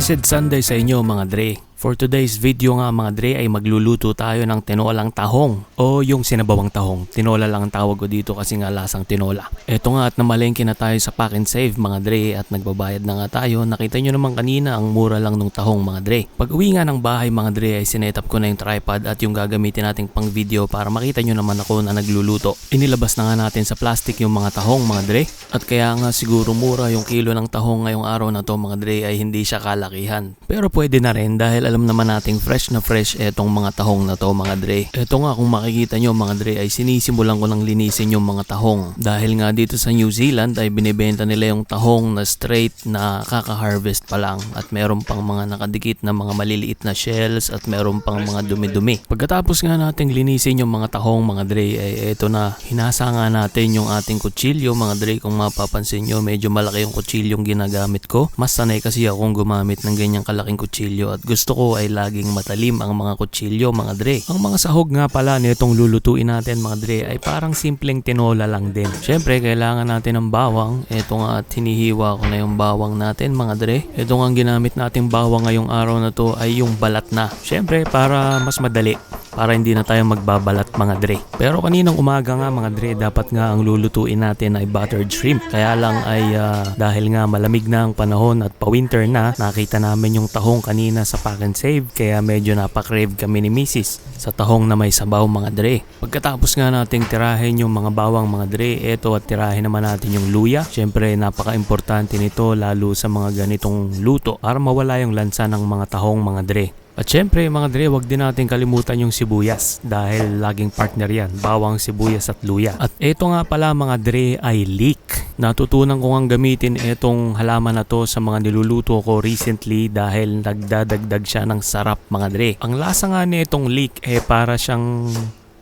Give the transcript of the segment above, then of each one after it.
Blessed Sunday sa inyo mga Dre. For today's video nga mga Dre ay magluluto tayo ng tinolang tahong o yung sinabawang tahong. Tinola lang ang tawag ko dito kasi nga lasang tinola. Eto nga at namalengke na tayo sa Pack and Save mga Dre at nagbabayad na nga tayo. Nakita nyo naman kanina ang mura lang nung tahong mga Dre. Pag uwi nga ng bahay mga Dre ay sinetup ko na yung tripod at yung gagamitin nating pang video para makita nyo naman ako na nagluluto. Inilabas na nga natin sa plastic yung mga tahong mga Dre. At kaya nga siguro mura yung kilo ng tahong ngayong araw na to mga Dre ay hindi siya kalakihan. Pero pwede na rin dahil alam naman nating fresh na fresh etong mga tahong na to mga Dre. Eto nga kung makikita nyo mga Dre ay sinisimulan ko ng linisin yung mga tahong. Dahil nga dito sa New Zealand ay binibenta nila yung tahong na straight na kaka-harvest pa lang. At meron pang mga nakadikit na mga maliliit na shells at meron pang mga dumi-dumi. Pagkatapos nga nating linisin yung mga tahong mga Dre ay eto na. Hinasa nga natin yung ating kutsilyo mga Dre. Kung mapapansin nyo medyo malaki yung kutsilyong ginagamit ko. Mas sanay kasi akong gumamit ng ganyang kalaking kutsilyo at gusto ko ay laging matalim ang mga kutsilyo mga Dre. Ang mga sahog nga pala nitong lulutuin natin mga Dre ay parang simpleng tinola lang din. Syempre kailangan natin ng bawang. Ito nga at hinihiwa ko na yung bawang natin mga Dre. Ito nga ang ginamit nating bawang ngayong araw na to ay yung balat na. Syempre para mas madali. Para hindi na tayo magbabalat mga Dre. Pero kaninang umaga nga mga Dre dapat nga ang lulutuin natin ay buttered shrimp. Kaya lang ay dahil nga malamig na ang panahon at pa-winter na, nakita namin yung tahong kanina sa Pack and Save kaya medyo napakrave kami ni Mrs. sa tahong na may sabaw mga Dre. Pagkatapos nga nating tirahin yung mga bawang mga Dre, eto at tirahin naman natin yung luya. Syempre napaka-importante nito lalo sa mga ganitong luto para mawala yung lansa ng mga tahong mga Dre. At syempre mga Dre, wag din natin kalimutan yung sibuyas dahil laging partner yan, bawang, sibuyas at luya. At eto nga pala mga Dre ay leek. Natutunan ko ngang gamitin etong halaman na to sa mga niluluto ko recently dahil nagdadagdag siya ng sarap mga Dre. Ang lasa nga nitong leek para siyang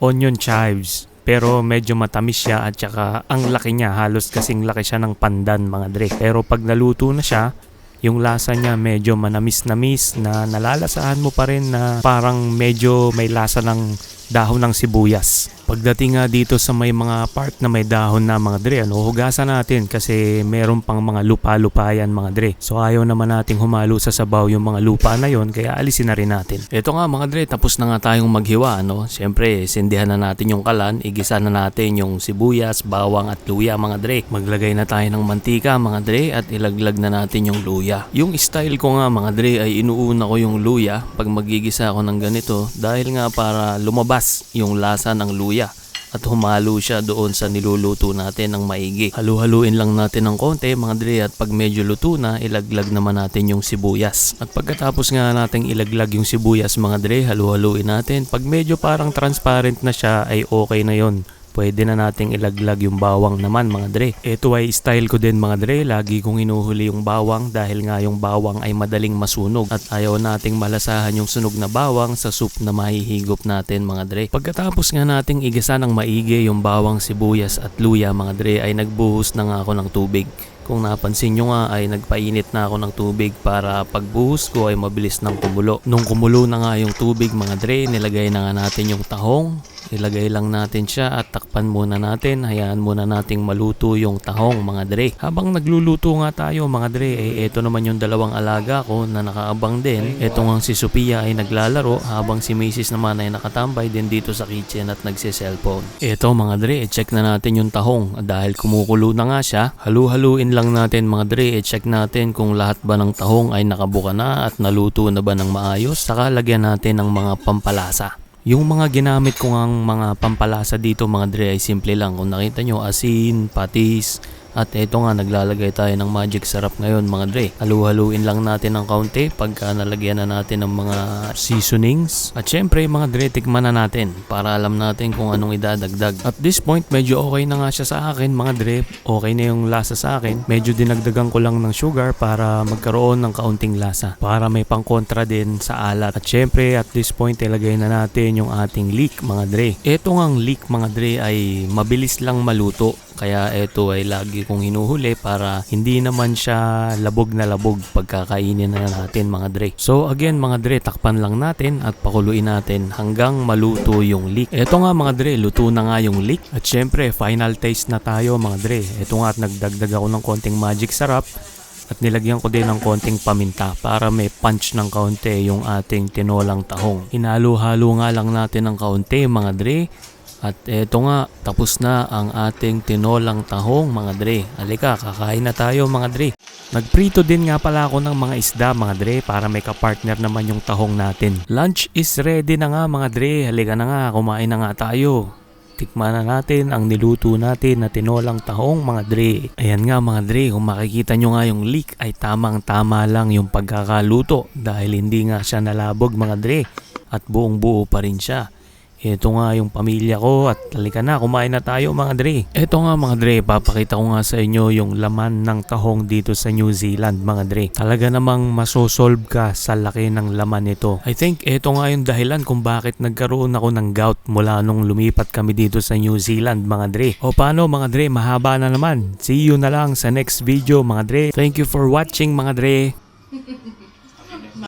onion chives. Pero medyo matamis siya at saka ang laki niya, halos kasing laki siya ng pandan mga Dre. Pero pag naluto na siya, yung lasa niya medyo manamis-namis na nalalasahan mo pa rin na parang medyo may lasa ng dahon ng sibuyas. Pagdating nga dito sa may mga part na may dahon na mga Dre, hugasan natin kasi meron pang mga lupa-lupa yan mga Dre. So ayaw naman nating humalo sa sabaw yung mga lupa na yon kaya alisin na rin natin. Ito nga mga Dre, tapos na nga tayong maghiwa. Siyempre, sindihan na natin yung kalan, igisa na natin yung sibuyas, bawang at luya mga Dre. Maglagay na tayo ng mantika mga Dre at ilaglag na natin yung luya. Yung style ko nga mga Dre ay inuuna ko yung luya pag magigisa ako ng ganito dahil nga para lumabas yung lasa ng luya at humalo siya doon sa niluluto natin ng maigi. Halu-haluin lang natin ng konti mga Dre at pag medyo luto na, ilaglag naman natin yung sibuyas. At pagkatapos nga nating ilaglag yung sibuyas mga Dre, halu-haluin natin. Pag medyo parang transparent na siya ay okay na yon. Pwede na nating ilaglag yung bawang naman mga Dre. Ito ay style ko din mga Dre. Lagi kong inuhuli yung bawang dahil nga yung bawang ay madaling masunog. At ayaw nating malasahan yung sunog na bawang sa soup na mahihigop natin mga Dre. Pagkatapos nga nating igisa ng maigi yung bawang, sibuyas at luya mga Dre ay nagbuhos na nga ako ng tubig. Kung napansin nyo nga ay nagpainit na ako ng tubig para pagbuhos ko ay mabilis ng kumulo. Nung kumulo na nga yung tubig mga Dre, nilagay na nga natin yung tahong. Ilagay lang natin siya at takpan muna natin. Hayaan muna nating maluto yung tahong mga Dre. Habang nagluluto nga tayo mga Dre, eto naman yung dalawang alaga ko na nakaabang din. Eto nga si Sophia ay naglalaro habang si Mrs. naman ay nakatambay din dito sa kitchen at nagse-cellphone. Eto mga Dre, check na natin yung tahong. Dahil kumukulo na nga siya, halu-haluin lang natin mga Dre, check natin kung lahat ba ng tahong ay nakabuka na at naluto na ba ng maayos. Saka lagyan natin ng mga pampalasa. Yung mga ginamit ko ngang mga pampalasa dito mga Dre ay simple lang. Kung nakita nyo, asin, patis, at eto nga naglalagay tayo ng magic sarap ngayon mga Dre. Halu-haluin lang natin ng kaunti pagka nalagyan na natin ng mga seasonings. At syempre mga Dre, tikman na natin para alam natin kung anong idadagdag. At this point medyo okay na nga siya sa akin mga Dre. Okay na yung lasa sa akin. Medyo dinagdagan ko lang ng sugar para magkaroon ng kaunting lasa. Para may pangkontra din sa alat. At syempre at this point ilagay na natin yung ating leek mga Dre. Eto ngang leek mga Dre ay mabilis lang maluto. Kaya ito ay lagi kong hinuhuli para hindi naman siya labog na labog pagkakainin na natin mga Dre. So again mga Dre, takpan lang natin at pakuluin natin hanggang maluto yung leek. Ito nga mga Dre, luto na nga yung leek. At syempre final taste na tayo mga Dre. Ito nga at nagdagdag ako ng konting magic sarap. At nilagyan ko din ng konting paminta para may punch ng kaunti yung ating tinolang tahong. Hinalo-halo nga lang natin ng kaunti mga dre. At eto nga, tapos na ang ating tinolang tahong mga dre. Halika, kakain na tayo mga dre. Nagprito din nga pala ako ng mga isda mga dre para may kapartner naman yung tahong natin. Lunch is ready na nga mga dre. Halika na nga, kumain na nga tayo. Tikman na natin ang niluto natin na tinolang tahong mga dre. Ayan nga mga dre, kung makikita nyo nga yung leek ay tamang-tama lang yung pagkakaluto dahil hindi nga siya nalabog mga dre at buong buo pa rin siya. Ito nga yung pamilya ko at halika na, kumain na tayo mga dre. Ito nga mga dre, papakita ko nga sa inyo yung laman ng tahong dito sa New Zealand mga dre. Talaga namang masosolve ka sa laki ng laman nito. I think ito nga yung dahilan kung bakit nagkaroon ako ng gout mula nung lumipat kami dito sa New Zealand mga dre. O paano mga dre, mahaba na naman. See you na lang sa next video mga dre. Thank you for watching mga dre.